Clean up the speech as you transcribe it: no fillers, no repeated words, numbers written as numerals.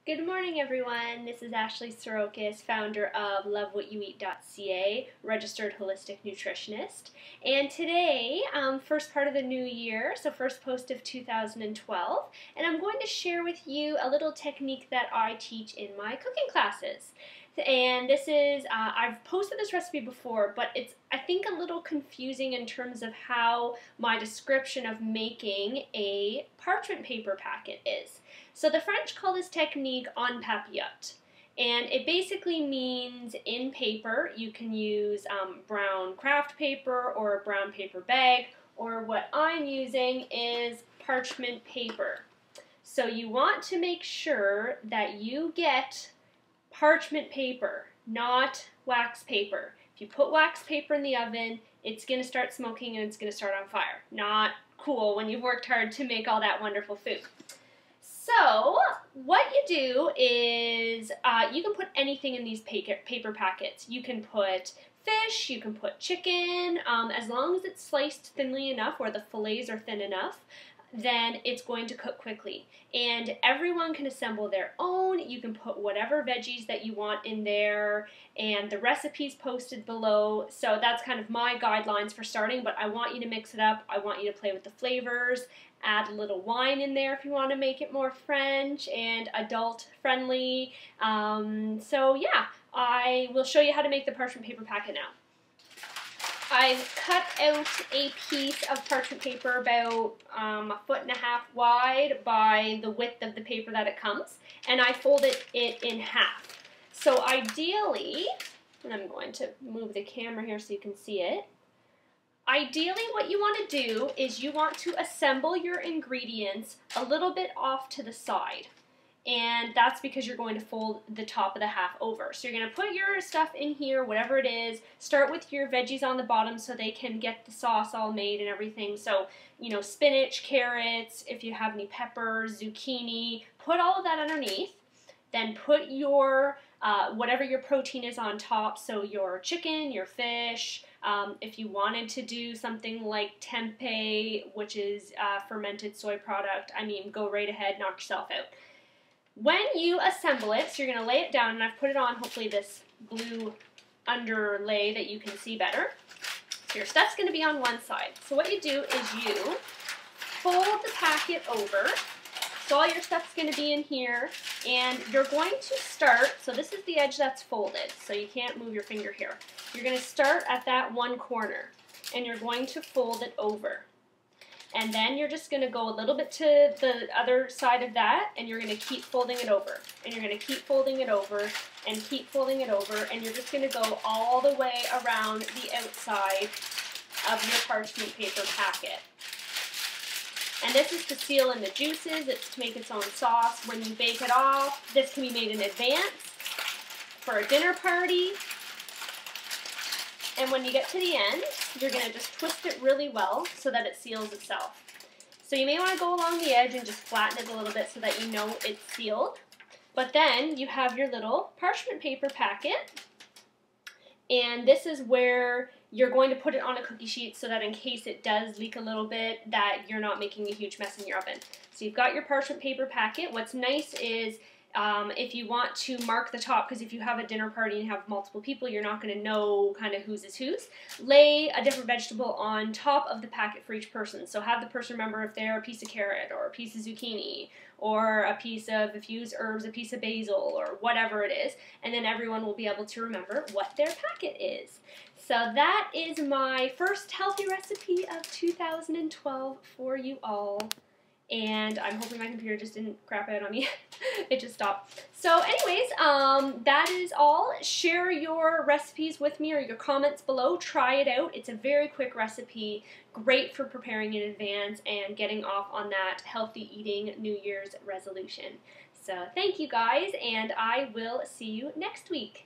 Good morning, everyone. This is Ashley Sorokis, founder of LoveWhatYouEat.ca, registered holistic nutritionist. And today, first part of the new year, so first post of 2012, and I'm going to share with you a little technique that I teach in my cooking classes. And this is, I've posted this recipe before, but it's, I think, a little confusing in terms of how my description of making a parchment paper packet is. So the French call this technique en papillote, and it basically means in paper you can use brown craft paper or a brown paper bag, or what I'm using is parchment paper. So you want to make sure that you get parchment paper, not wax paper. If you put wax paper in the oven, it's going to start smoking and it's going to start on fire. Not cool when you've worked hard to make all that wonderful food. So what you do is you can put anything in these paper packets. You can put fish, you can put chicken, as long as it's sliced thinly enough or the fillets are thin enough, then it's going to cook quickly. And everyone can assemble their own. You can put whatever veggies that you want in there, and the recipe's posted below. So that's kind of my guidelines for starting, but I want you to mix it up. I want you to play with the flavors. Add a little wine in there if you want to make it more French and adult friendly. So yeah, I will show you how to make the parchment paper packet now. I've cut out a piece of parchment paper about 1.5 feet wide by the width of the paper that it comes, and I folded it in half. So ideally, and I'm going to move the camera here so you can see it, ideally what you want to do is you want to assemble your ingredients a little bit off to the side. And that's because you're going to fold the top of the half over. So you're going to put your stuff in here, whatever it is. Start with your veggies on the bottom so they can get the sauce all made and everything. So, you know, spinach, carrots, if you have any peppers, zucchini, put all of that underneath. Then put your, whatever your protein is on top, so your chicken, your fish. If you wanted to do something like tempeh, which is fermented soy product, I mean, go right ahead, knock yourself out. When you assemble it, so you're going to lay it down, and I've put it on hopefully this blue underlay that you can see better. So your stuff's going to be on one side. So what you do is you fold the packet over. So all your stuff's going to be in here, and you're going to start, so this is the edge that's folded, so you can't move your finger here. You're going to start at that one corner, and you're going to fold it over. And then you're just going to go a little bit to the other side of that, and you're going to keep folding it over. And you're going to keep folding it over, and keep folding it over, and you're just going to go all the way around the outside of your parchment paper packet. And this is to seal in the juices, it's to make its own sauce. When you bake it off, this can be made in advance for a dinner party. And when you get to the end, you're going to just twist it really well so that it seals itself. So you may want to go along the edge and just flatten it a little bit so that you know it's sealed. But then you have your little parchment paper packet, and this is where you're going to put it on a cookie sheet so that in case it does leak a little bit, that you're not making a huge mess in your oven. So you've got your parchment paper packet. What's nice is if you want to mark the top, because if you have a dinner party and have multiple people, you're not going to know kind of whose is whose. Lay a different vegetable on top of the packet for each person. So have the person remember if they're a piece of carrot or a piece of zucchini or a piece of, if you use herbs, a piece of basil or whatever it is. And then everyone will be able to remember what their packet is. So that is my first healthy recipe of 2012 for you all. And I'm hoping my computer just didn't crap out on me. It just stopped. So anyways, that is all. Share your recipes with me or your comments below. Try it out. It's a very quick recipe, great for preparing in advance and getting off on that healthy eating New Year's resolution. So thank you guys, and I will see you next week.